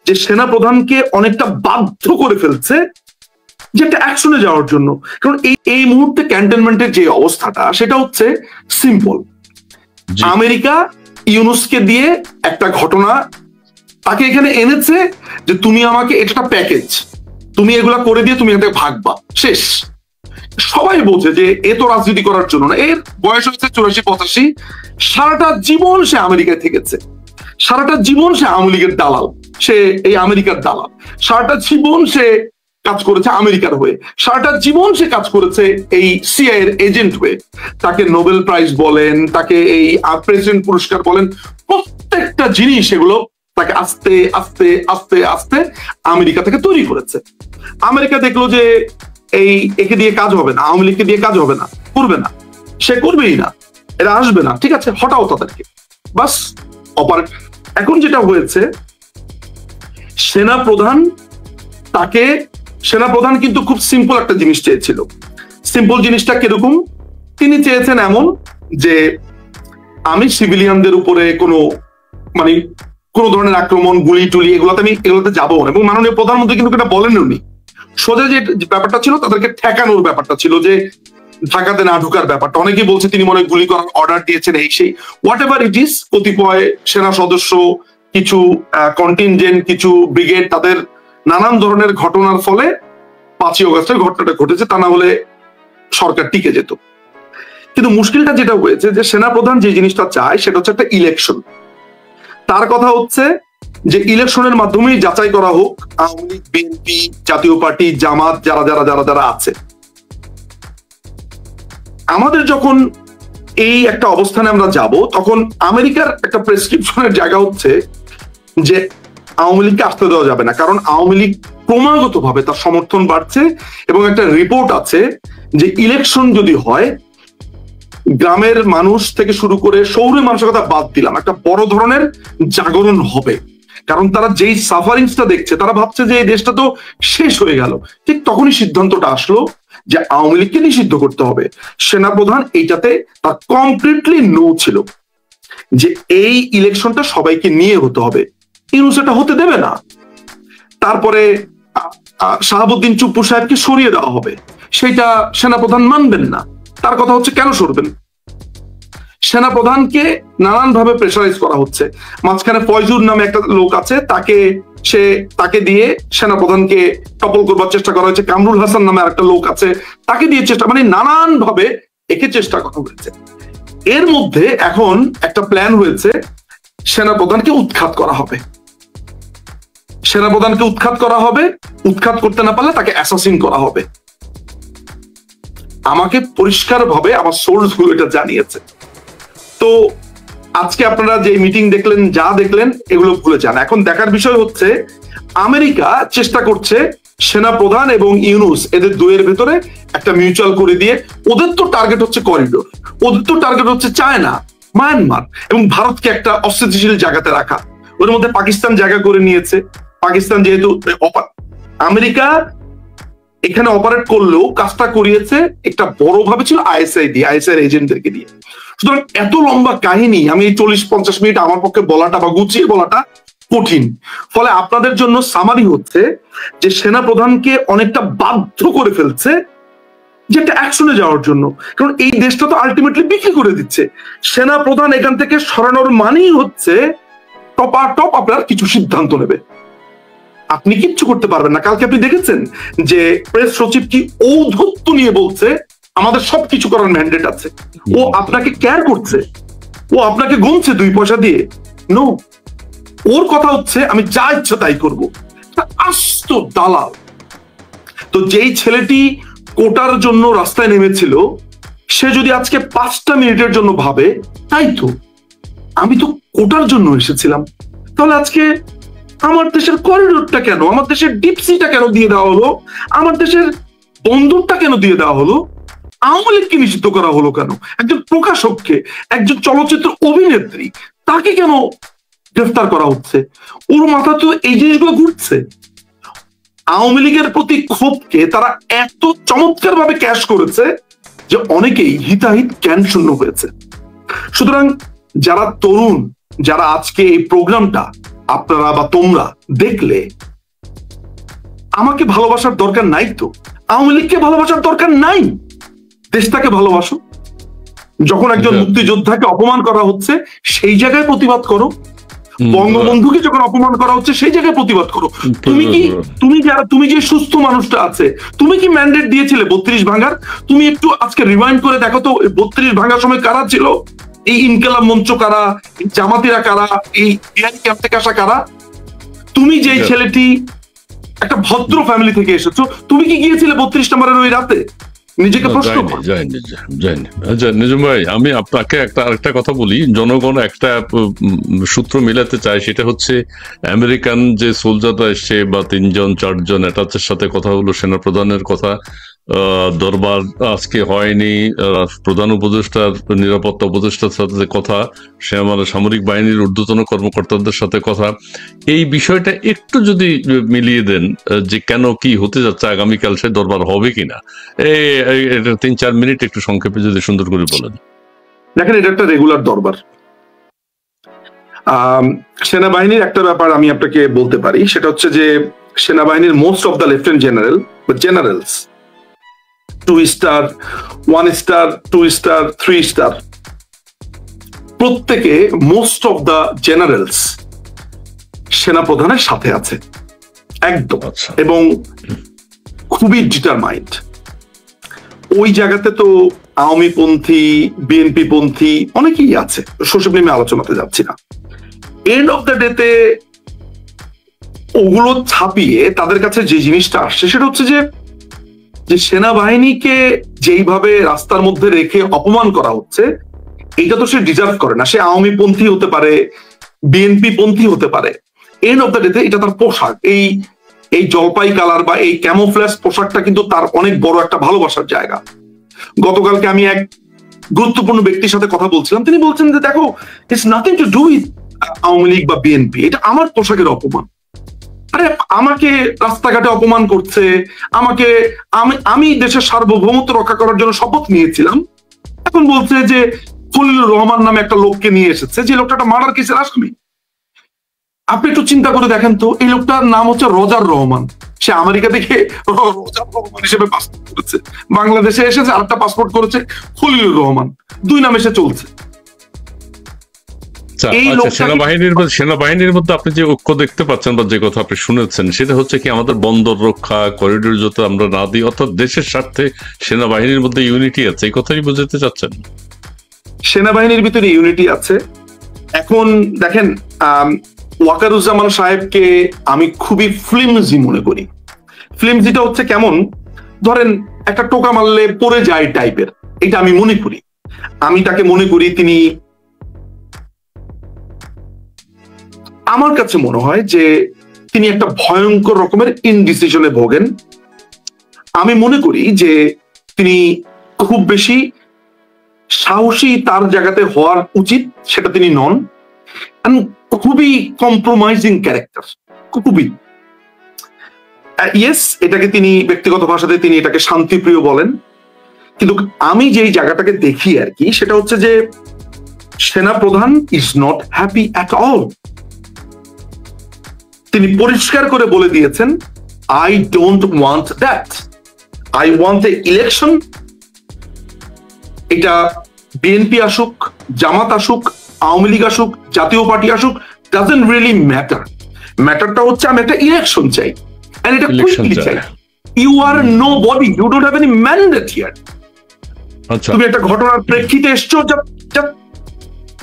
যে সেনা প্রধানকে অনেকটা বাধ্য করে ফেলছে যে একটা অ্যাকশনে যাওয়ার জন্য। কারণ এই মুহূর্তে ক্যান্টনমেন্টের যে অবস্থাটা সেটা হচ্ছে সিম্পল। আমেরিকা ইউনুসকে দিয়ে একটা ঘটনা তাকে এখানে এনেছে যে তুমি আমাকে এটা একটা প্যাকেজ, তুমি এগুলা করে দিয়ে তুমি এখান থেকে ভাগবা, শেষ। সবাই বোঝে যে এ তো রাজনীতি করার জন্য না, এর বয়স হচ্ছে 84-85, সারাটা জীবন সে আমেরিকায় থেকেছে, সারাটা জীবন সে আওয়ামী লীগের দালাল, সে এই আমেরিকার দালাল, সারাটা জীবন সে কাজ করেছে আমেরিকার হয়ে, সারাটা জীবন সে কাজ করেছে এই সিআই এর এজেন্ট হয়ে। তাকে নোবেল প্রাইজ বলেন, তাকে এই প্রেসিডেন্ট পুরস্কার বলেন, প্রত্যেকটা জিনিস এগুলো তাকে আস্তে আস্তে আস্তে আস্তে আমেরিকা থেকে তৈরি করেছে। আমেরিকা দেখলো যে একে দিয়ে কাজ হবে না, আওয়ামী লীগকে দিয়ে কাজ হবে না, করবে না, সে করবেই না, এরা আসবে না, ঠিক আছে হটাও তাদেরকে, বাস অপারেট। এখন যেটা হয়েছে, সেনাপ্রধান কিন্তু খুব সিম্পল একটা জিনিস চেয়েছিল। সিম্পল জিনিসটা কিরকম? তিনি চেয়েছেন এমন যে আমি সিভিলিয়ানদের উপরে কোনো ধরনের আক্রমণ, গুলি টুলি এগুলোতে যাবো না। এবং মাননীয় প্রধানমন্ত্রী কিন্তু এটা বলেন উনি, সোজা যে ব্যাপারটা ছিল তাদেরকে ঠেকানোর ব্যাপারটা ছিল, যে ঢাকাতে না ঢুকার ব্যাপারটা। অনেকেই বলছে তিনি মনে গুলি করার অর্ডার দিয়েছেন, এই সেই হোয়াট এভার ইট ইজ। কতিপয় সেনা সদস্য, কিছু কন্টিনজেন্ট, কিছু ব্রিগেড, তাদের নানান ধরনের ঘটনার ফলে 5ই অগস্টের ঘটনাটা ঘটেছে, তা না হলে সরকার টিকে যেত। কিন্তু মুশকিলটা যেটা হয়েছে যে সেনাপ্রধান যে জিনিসটা চায় সেটা হচ্ছে একটা ইলেকশন। তার কথা হচ্ছে যে ইলেকশনের মাধ্যমেই যাচাই করা হোক আওয়ামী লীগ, বিএনপি, জাতীয় পার্টি, জামাত, যারা আছে। আমাদের যখন এই একটা অবস্থানে আমরা যাব, তখন আমেরিকার একটা প্রেসক্রিপশনের জায়গা হচ্ছে যে আওয়ামী লীগকে আসতে দেওয়া যাবে না, কারণ আওয়ামী লীগ ক্রমাগত ভাবে তার সমর্থন বাড়ছে। এবং একটা রিপোর্ট আছে যে ইলেকশন যদি হয়, গ্রামের মানুষ থেকে শুরু করে শহুরে মানুষের কথা বাদ দিলাম, একটা বড় ধরনের জাগরণ হবে। কারণ তারা যেই সাফারিংসটা দেখছে, তারা ভাবছে যে এই দেশটা তো শেষ হয়ে গেল। ঠিক তখনই সিদ্ধান্তটা আসলো যে আওয়ামী লীগকে নিষিদ্ধ করতে হবে। সেনাপ্রধান এইটাতে তার কমপ্লিটলি নো ছিল, যে এই ইলেকশনটা সবাইকে নিয়ে হতে হবে, ইউনূস এটা হতে দেবে না। তারপরে শাহাবুদ্দিন চুপ্পু সাহেবকে সরিয়ে দেওয়া হবে, সেটা সেনাপ্রধান মানবেন না। তার কথা হচ্ছে কেন সরবেন? সেনাপ্রধানকে নানান ভাবে প্রেসারাইজ করা হচ্ছে। মাঝখানে ফয়জুর নামে একটা লোক আছে, তাকে দিয়ে সেনাপ্রধানকে টপল করবার চেষ্টা করা হয়েছে। কামরুল হাসান নামে একটা লোক আছে, তাকে দিয়ে চেষ্টা, নানান ভাবে একে চেষ্টা করা হয়েছে। এর মধ্যে এখন একটা প্ল্যান হয়েছে, সেনাপ্রধানকে উৎখাত করা হবে। সেনাপ্রধানকে উৎখাত করা হবে, উৎখাত করতে না পারলে তাকে অ্যাসাসিন করা হবে। আমাকে পরিষ্কার ভাবে আমার সোর্স গুলো এটা জানিয়েছে। তো আজকে আপনারা যে মিটিং দেখলেন, যা দেখলেন, এগুলো ভুলে যান। এখন দেখার বিষয় হচ্ছে আমেরিকা চেষ্টা করছে সেনাপ্রধান এবং ইউনূস এদের দুয়ের ভেতরে একটা মিউচুয়াল করে দিয়ে, ওদের তো টার্গেট হচ্ছে করিডোর, ওদের তো টার্গেট হচ্ছে চায়না, মায়ানমার এবং ভারতকে একটা অস্থিতিশীল জায়গাতে রাখা। ওর মধ্যে পাকিস্তান জায়গা করে নিয়েছে। পাকিস্তান যেহেতু আমেরিকা এখানে অপারেট করলেও কাজটা করিয়েছে একটা বড় ভাবে ছিল আইএসআই দিয়ে, আইএসআই এজেন্টদেরকে দিয়ে। সুতরাং এত লম্বা কাহিনী আমি এই 40-50 মিনিট আমার পক্ষে বলাটা বা গুছিয়ে বলাটা কঠিন। ফলে আপনাদের জন্য সামারি হচ্ছে যে সেনাপ্রধানকে অনেকটা বাধ্য করে ফেলছে যে একটা অ্যাকশনে যাওয়ার জন্য। কারণ এই দেশটা তো আলটিমেটলি বিক্রি করে দিচ্ছে। সেনাপ্রধান এখান থেকে সরানোর মানেই হচ্ছে টপ আপনার কিছু সিদ্ধান্ত নেবে, আপনি কিচ্ছু করতে পারবেন না। কালকে আপনি দেখেছেন যে প্রেস সচিব কি ঔদ্ধত্য নিয়ে বলছে আমাদের সবকিছু করার ম্যান্ডেট আছে। ও আপনাকে কেয়ার করছে, ও আপনাকে গুনছে 2 পয়সা দিয়ে? নো, ওর কথা হচ্ছে আমি যা ইচ্ছা তাই করবো। আস্ত দালাল। তো যেই ছেলেটি কোটার জন্য রাস্তায় নেমেছিল, সে যদি আজকে 5টা মিনিটের জন্য ভাবে তাই তো আমি তো কোটার জন্য এসেছিলাম, তাহলে আজকে আমার দেশের করিডোরটা কেন, আমার দেশের ডিপসিটা কেন দিয়ে দেওয়া হলো, আমার দেশের বন্দরটা কেন দিয়ে দেওয়া হলো, আওয়ামী লীগকে নিষিদ্ধ করা হলো কেন, একজন প্রকাশককে, একজন চলচ্চিত্র অভিনেত্রী, তাকে কেন গ্রেফতার করা হচ্ছে? ওর মাথা তো এই জিনিসগুলো ঘুরছে। আওয়ামী লীগের প্রতি ক্ষোভকে তারা এত চমৎকার ভাবে ক্যাশ করেছে যে অনেকেই হিতাহিত জ্ঞান শূন্য হয়েছে। সুতরাং যারা তরুণ, যারা আজকে এই প্রোগ্রামটা আপনারা বা তোমরা দেখলে আমাকে ভালোবাসার দরকার নাই, তো আওয়ামী লীগকে ভালোবাসার দরকার নাই, দেশটাকে ভালোবাসো। যখন একজন মুক্তিযোদ্ধাকে অপমান করা হচ্ছে সেই জায়গায় প্রতিবাদ করো, বঙ্গবন্ধুকে যখন অপমান করা হচ্ছে সেই জায়গায় প্রতিবাদ করো। তুমি যে সুস্থ মানুষটা আছে, তুমি কি ম্যান্ডেট দিয়েছিলে 32 ভাঙার? তুমি একটু আজকে রিমাইন্ড করে দেখো তো 32 ভাঙার সময় কারা ছিল? এই ইনকিলাব মঞ্চ কারা, জামাতিরা কারা, এই বিআইনি ক্যাম্প থেকে আসা কারা? তুমি যে ছেলেটি একটা ভদ্র ফ্যামিলি থেকে এসেছো, তুমি কি গিয়েছিলে 32 নম্বরের ওই রাতে? নিজেকে প্রশ্ন করো। আচ্ছা নিজুম ভাই, আমি আপনাকে আরেকটা কথা বলি। জনগণ একটা সূত্র মিলাতে চায়, সেটা হচ্ছে আমেরিকান যে সোলজাররা এসছে বা 3জন 4জন অ্যাটাচের সাথে কথা হলো, সেনাপ্রধানের কথা, দরবার আজকে হয়নি, প্রধান উপদেষ্টার নিরাপত্তা উপদেষ্টার সাথে কথা, সে আমাদের সামরিক বাহিনীর ঊর্ধ্বতন কর্মকর্তাদের সাথে কথা, এই বিষয়টা একটু যদি মিলিয়ে দেন যে কেন কি হতে যাচ্ছে আগামীকাল, সে দরবার হবে কিনা, এটা 3-4 মিনিট একটু সংক্ষেপে যদি সুন্দর করে বলেন। দেখেন, এটা একটা রেগুলার দরবার। সেনাবাহিনীর একটা ব্যাপার আমি আপনাকে বলতে পারি, সেটা হচ্ছে যে সেনাবাহিনীর most of the lieutenant general বা generals, 2 star, 1 star, 2 star, 3 star, প্রত্যেকে মোস্ট অফ দ্য জেনারেলস সেনাপ্রধানের সাথে আছে একদম, এবং খুবই ডিটারমাইন্ড। ওই জায়গাতে তো আওয়ামী পন্থী, বিএনপি পন্থী অনেকেই আছে, সেসব নিয়ে আলোচনাতে যাচ্ছি না। এন্ড অফ দ্য ডেতে ওগুলো ছাপিয়ে তাদের কাছে যে জিনিসটা আসছে সেটা হচ্ছে যে সেনাবাহিনীকে যেইভাবে রাস্তার মধ্যে রেখে অপমান করা হচ্ছে, এটা তো সে ডিজার্ভ করে না। সে আওয়ামী পন্থী হতে পারে, বিএনপি পন্থী হতে পারে, এন্ড অফ দ্য ডেতে এটা তার পোশাক। এই জলপাই কালার বা এই ক্যামোফ্ল্যাশ পোশাকটা কিন্তু তার অনেক বড় একটা ভালোবাসার জায়গা। গতকালকে আমি এক গুরুত্বপূর্ণ ব্যক্তির সাথে কথা বলছিলাম, তিনি বলছেন যে দেখো, it's nothing to do with Awami League বা বিএনপি, এটা আমার পোশাকের অপমান। আরে আমাকে রাস্তাঘাটে অপমান করছে, আমি দেশের সার্বভৌমত্ব রক্ষা করার জন্য শপথ নিয়েছিলাম, এখন বলছে যে খলিলুর রহমান নামে একটা লোককে নিয়ে এসেছে, যে লোকটা একটা মার্ডার কেসের আসামি। আপনি একটু চিন্তা করে দেখেন তো, এই লোকটার নাম হচ্ছে রোজার রহমান। সে আমেরিকা থেকে রোজার রহমান হিসেবে পাসপোর্ট করেছে, বাংলাদেশে এসেছে আরেকটা পাসপোর্ট করেছে খলিলুর রহমান, 2 নামে সে চলছে। সেনাবাহিনীর মধ্যে আপনি যে ঐক্য দেখতে পাচ্ছেন বা যে কথা আপনি শুনেছেন, সেটা হচ্ছে কি আমাদের বন্দর রক্ষা, করিডোর যত আমরা না দিই, অর্থাৎ দেশের স্বার্থে সেনাবাহিনীর মধ্যে ইউনিটি আছে, এই কথাই বুঝাতে চাচ্ছেন? সেনাবাহিনীর ভিতরে ইউনিটি আছে। এখন দেখেন, ওয়াকারুজ্জামান সাহেবকে আমি খুবই ফ্লিমজি মনে করি। ফ্লিমজিটা হচ্ছে কেমন, ধরেন একটা টোকা মারলে পড়ে যায় টাইপের, এটা আমি মনে করি। আমি তাকে মনে করি তিনি, আমার কাছে মনে হয় যে তিনি একটা ভয়ঙ্কর রকমের ইনডিসিশনে ভোগেন। আমি মনে করি যে তিনি খুব বেশি সাহসী তার জায়গাতে হওয়ার উচিত, সেটা তিনি নন। খুবই কম্প্রোমাইজিং ক্যারেক্টার, খুবই। ইয়েস, এটাকে তিনি ব্যক্তিগত ভাষাতে তিনি এটাকে শান্তিপ্রিয় বলেন, কিন্তু আমি যেই জায়গাটাকে দেখি আর কি, সেটা হচ্ছে যে সেনাপ্রধান is not happy at all. তিনি পরিষ্কার করে বলে দিয়েছেন, I don't want that, I want a election. এটা বিএনপি আসুক, জামাত আসুক, আওয়ামী লীগ আসুক, জাতীয় পার্টি আসুক, ডাজন্ট রিয়েলি ম্যাটার। ম্যাটারটা হচ্ছে আমি একটা ইলেকশন চাই, এন্ড এটা কুইকলি চাই। You are nobody, you don't have any mandate here. তুমি একটা ঘটনার প্রেক্ষিতে এসছো,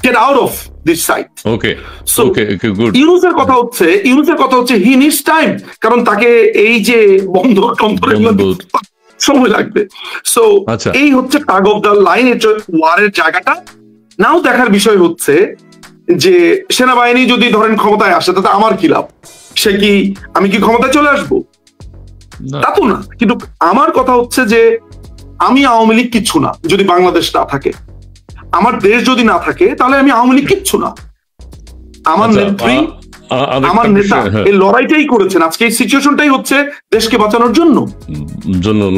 get out of this site. Okay. So, okay, good. ইউনুসের কথা হচ্ছে he needs time, কারণ তাকে এই যে বন্দর সময় লাগবে। সো এই হচ্ছে টাগ অফ দ্য লাইন, ওয়ারের জায়গাটা। নাও দেখার বিষয় হচ্ছে যে সেনাবাহিনী যদি ধরেন ক্ষমতায় আসে, তাতে আমার কি লাভ? আমি কি ক্ষমতায় চলে আসবো? তা তো না। কিন্তু আমার কথা হচ্ছে যে আমি আওয়ামী লীগ কিচ্ছু না যদি বাংলাদেশ না থাকে, আমার দেশ যদি না থাকে, তাহলে আমি আওয়ামী লীগ কিচ্ছু না। আমার নেত্রী আমার নেতা এই লড়াইটাই করেছেন, আজকে এই সিচুয়েশনটাই হচ্ছে দেশকে বাঁচানোর জন্য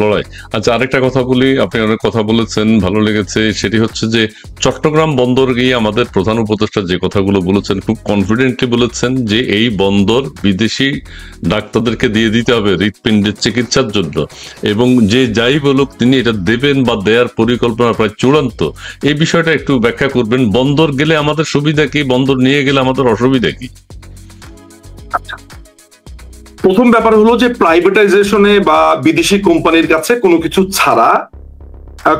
লড়াই। আচ্ছা, আরেকটা কথা বলি, আপনি অনেক কথা বলেছেন, ভালো লেগেছে, সেটি হচ্ছে যে চট্টগ্রাম বন্দর গিয়ে আমাদের প্রধান উপদেষ্টা যে কথাগুলো বলেছেন, খুব কনফিডেন্টলি বলেছেন যে এই বন্দর বিদেশি ডাক্তারদেরকে দিয়ে দিতে হবে হৃৎপিণ্ডের চিকিৎসার জন্য, এবং যে যাই বলুক তিনি এটা দেবেন বা দেওয়ার পরিকল্পনা প্রায় চূড়ান্ত। এই বিষয়টা একটু ব্যাখ্যা করবেন। বন্দর গেলে আমাদের সুবিধা কি, বন্দর নিয়ে গেলে আমাদের অসুবিধা কি? প্রথম ব্যাপার হলো যে প্রাইভেটাইজেশনে বা বিদেশি কোম্পানির কাছে কোনো কিছু ছাড়া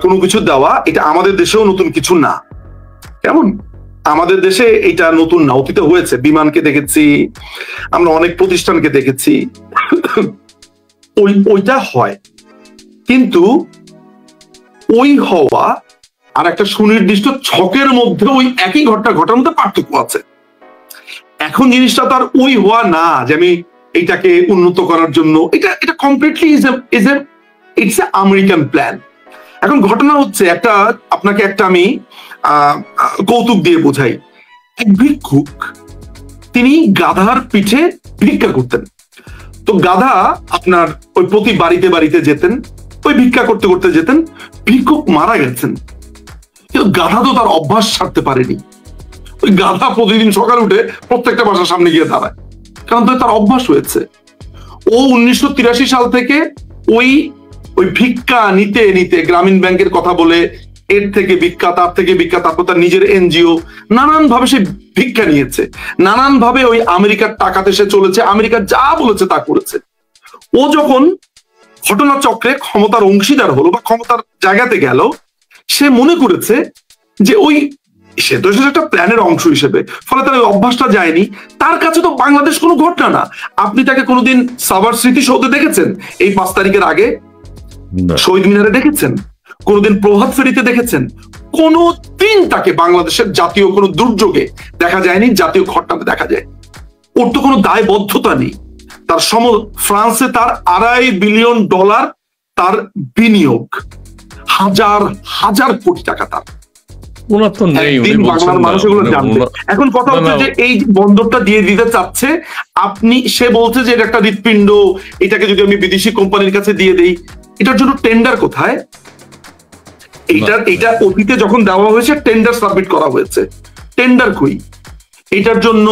কোনো কিছু দেওয়া, এটা আমাদের দেশেও নতুন কিছু না। কেমন, আমাদের দেশে এটা নতুন না, অতীতে হয়েছে। বিমানকে দেখেছি আমরা, অনেক প্রতিষ্ঠানকে দেখেছি, ওইটা হয়। কিন্তু ওই হওয়া আর একটা সুনির্দিষ্ট ছকের মধ্যে ওই একই ঘটনা ঘটার মধ্যে পার্থক্য আছে। এখন জিনিসটা তো আর ওই হওয়া না যে আমি এটাকে উন্নত করার জন্য, এটা completely it's a American plan. এখন ঘটনা হচ্ছে আপনাকে আমি কৌতুক দিয়ে বোঝাই। এক ভিক্ষুক, তিনি গাধার পিঠে ভিক্ষা করতেন। তো গাধা আপনার ওই প্রতি বাড়িতে বাড়িতে যেতেন, ওই ভিক্ষা করতে করতে যেতেন। ভিক্ষুক মারা গেছেন, কিন্তু গাধা তো তার অভ্যাস ছাড়তে পারেনি। ওই গাধা প্রতিদিন সকালে উঠে প্রত্যেকটা বাসার সামনে গিয়ে দাঁড়ায়, কারণ তার অভ্যাস হয়েছে। ও 1983 সাল থেকে ওই ভিক্ষা নিতে নিতে গ্রামীণ ব্যাংকের কথা বলে এর থেকে ভিক্ষা, তার থেকে ভিক্ষা, তারপর তার নিজের এনজিও, নানান ভাবে সে ভিক্ষা নিয়েছে, নানান ভাবে ওই আমেরিকার টাকাতে সে চলেছে, আমেরিকা যা বলেছে তা করেছে। ও যখন ঘটনাচক্রে ক্ষমতার অংশীদার হলো বা ক্ষমতার জায়গাতে গেল, সে মনে করেছে যে সে তো একটা প্ল্যানের অংশ হিসেবে, ফলে তার ওই অভ্যাসটা যায়নি। তার কাছে তো বাংলাদেশ কোনো ঘটনা না। আপনি তাকে কোনোদিন সাভার স্মৃতিসৌধে দেখেছেন এই 5 তারিখের আগে? শহীদ মিনারে দেখেছেন? কোনোদিন প্রভাত ফেরিতে দেখেছেন? কোনোদিন তাকে বাংলাদেশের জাতীয় কোনো দুর্যোগে দেখা যায়নি, জাতীয় ঘটনাতে দেখা যায়। ওর তো কোনো দায়বদ্ধতা নেই। তার ফ্রান্সে তার $2.5 বিলিয়ন তার বিনিয়োগ, হাজার হাজার কোটি টাকা তার। বাংলার মানুষ এগুলো জানবে। এখন কথা হচ্ছে যে এই বন্দরটা দিয়ে দিতে চাচ্ছে, সে বলছে যে এটা একটা হৃৎপিণ্ড, এটাকে যদি আমি বিদেশি কোম্পানির কাছে দিয়ে দেই, এটার জন্য টেন্ডার কোথায়? এটা অতীতে যখন দেওয়া হয়েছে টেন্ডার সাবমিট করা হয়েছে, টেন্ডার কই? এটার জন্য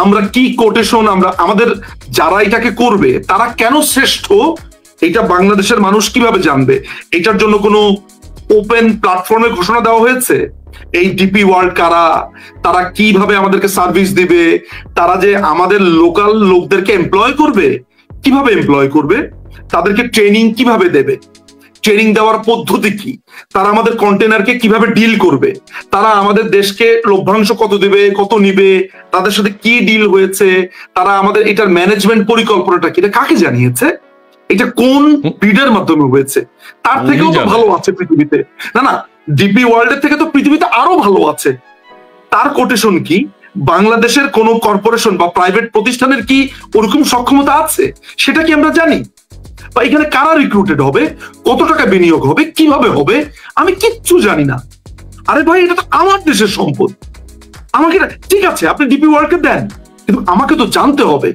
আমরা কি কোটেশন, আমাদের যারা এটাকে করবে তারা কেন শ্রেষ্ঠ, এটা বাংলাদেশের মানুষ কিভাবে জানবে? এটার জন্য কোনো ওপেন প্ল্যাটফর্মে ঘোষণা দেওয়া হয়েছে? এই ডিপি ওয়ার্ল্ড কারা, তারা কিভাবে আমাদেরকে সার্ভিস দিবে, তারা যে আমাদের লোকাল লোকদেরকে এমপ্লয় করবে, কিভাবে এমপ্লয় করবে, তাদেরকে ট্রেনিং কিভাবে দেবে, ট্রেনিং দেওয়ার পদ্ধতি কি, তারা আমাদের কন্টেনারকে কিভাবে ডিল করবে, তারা আমাদের দেশকে লভ্যাংশ কত দেবে, কত নিবে, তাদের সাথে কি ডিল হয়েছে, তারা আমাদের এটার ম্যানেজমেন্ট পরিকল্পনাটা কি, এটা কাকে জানিয়েছে, এটা কোন বিডের মাধ্যমে হয়েছে, তার থেকেও তো ভালো আছে পৃথিবীতে। না, ডিপি ওয়ার্ল্ডের থেকে তো পৃথিবীতে আরো ভালো আছে। তার কোটেশন কি? বাংলাদেশের কোন কর্পোরেশন বা প্রাইভেট প্রতিষ্ঠানের কি ওরকম সক্ষমতা আছে সেটা কি আমরা জানি? বা এখানে কারা রিক্রুটেড হবে, কত টাকা বিনিয়োগ হবে, কিভাবে হবে, আমি কিচ্ছু জানি না। আরে ভাই, এটা তো আমার দেশের সম্পদ। আমাকে ঠিক আছে আপনি ডিপি ওয়ার্ল্ডকে দেন, কিন্তু আমাকে তো জানতে হবে,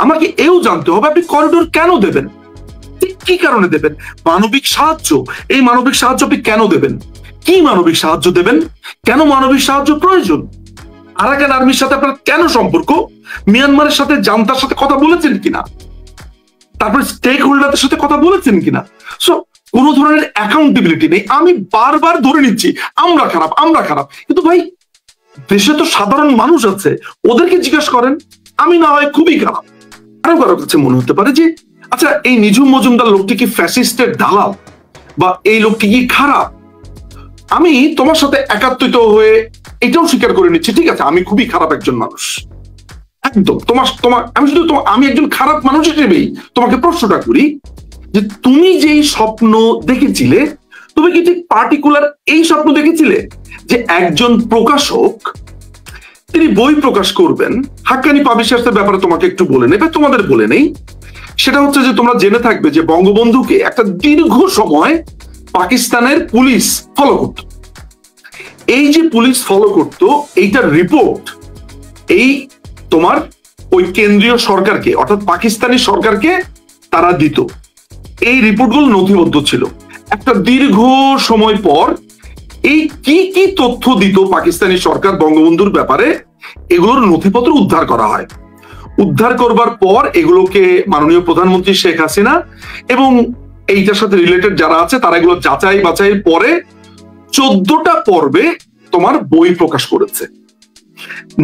আমাকে এও জানতে হবে আপনি করিডোর কেন দেবেন, কি কারণে দেবেন, মানবিক সাহায্য, এই মানবিক সাহায্য আপনি কেন দেবেন, কি মানবিক সাহায্য দেবেন, কেন মানবিক সাহায্য প্রয়োজন, আরাকান আর্মির সাথে আপনার কেন সম্পর্ক, মিয়ানমারের সাথে জান্তার সাথে কথা বলেছেন কিনা, তারপরে স্টেক হোল্ডারদের সাথে কথা বলেছেন কিনা। সো কোন ধরনের অ্যাকাউন্টেবিলিটি নেই। আমি বারবার ধরে নিচ্ছি আমরা খারাপ, কিন্তু ভাই দেশে তো সাধারণ মানুষ আছে, ওদেরকে জিজ্ঞাসা করেন। আমি না হয় খুবই খারাপ, আরো কারো কাছে মনে হতে পারে যে আচ্ছা এই নিঝুম মজুমদার লোকটি কি ফ্যাসিস্টের দালাল, বা এই লোকটি কি খারাপ। আমি তোমার সাথে একাত্মিত হয়ে এটাও স্বীকার করে নিচ্ছি, ঠিক আছে আমি খুবই খারাপ একজন মানুষ, একদম আমি একজন খারাপ মানুষ হিসেবেই তোমাকে প্রশ্নটা করি যে তুমি যেই স্বপ্ন দেখেছিলে, তুমি কি ঠিক পার্টিকুলার এই স্বপ্ন দেখেছিলে যে একজন প্রকাশক তিনি বই প্রকাশ করবেন? হাক্কানি পাবলিশার্সের ব্যাপারে তোমাকে একটু বলে নেই, তোমাদের বলে নেই। সেটা হচ্ছে যে তোমরা জেনে থাকবে যে বঙ্গবন্ধুকে একটা দীর্ঘ সময় পাকিস্তানের পুলিশ ফলো করত। এই যে পুলিশ ফলো করত, এইটার রিপোর্ট এই তোমার ওই কেন্দ্রীয় সরকারকে অর্থাৎ পাকিস্তানি সরকারকে তারা দিত। এই রিপোর্টগুলো নথিবদ্ধ ছিল। একটা দীর্ঘ সময় পর এই কি কি তথ্য দিত পাকিস্তানি সরকার বঙ্গবন্ধুর ব্যাপারে, এগুলোর নথিপত্র উদ্ধার করা হয়। উদ্ধার করবার পর এগুলোকে মাননীয় প্রধানমন্ত্রী শেখ হাসিনা এবং এইটার সাথে রিলেটেড যারা আছে তারা এগুলো যাচাই বাছাইয়ের পরে 14টা পর্বে তোমার বই প্রকাশ করেছে।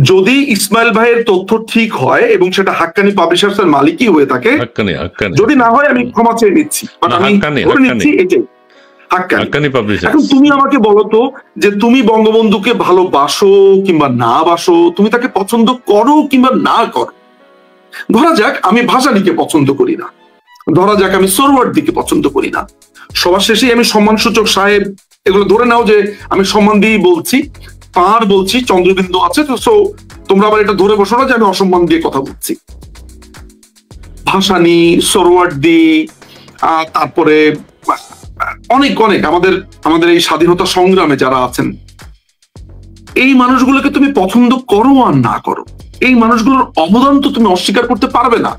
যদি ইসমাইল ভাইয়ের তথ্য ঠিক হয় এবং সেটা হাক্কানি পাবলিশার্স এর মালিকই হয়ে থাকে, যদি না হয় আমি ক্ষমা চেয়ে নিচ্ছি, বাট আমি ধরে নিচ্ছি এটাই হাক্কানি পাবলিশার্স। এখন তুমি আমাকে বলো তো যে তুমি বঙ্গবন্ধুকে ভালোবাসো কিংবা না বাসো, তুমি তাকে পছন্দ করো কিংবা না করো। ধরা যাক আমি ভাসানীকে পছন্দ করি না, ধরা যাক আমি সোহরাওয়ার্দীকে পছন্দ করি না, সবার শেষে আমি সম্মানসূচক সাহেব এগুলো ধরে নাও যে আমি সম্মান দিয়েই বলছি, তাঁর বলছি, চন্দ্রবিন্দু আছে, তো সো তোমরা আবার এটা ধরে বসো না যে আমি অসম্মান দিয়ে কথা বলছি। ভাসানী, সোহরাওয়ার্দী, তারপরে অনেক অনেক আমাদের এই স্বাধীনতা সংগ্রামে যারা আছেন, এই মানুষগুলোকে তুমি পছন্দ করো আর না করো, এই মানুষগুলোর অবদান তো তুমি অস্বীকার করতে পারবে না।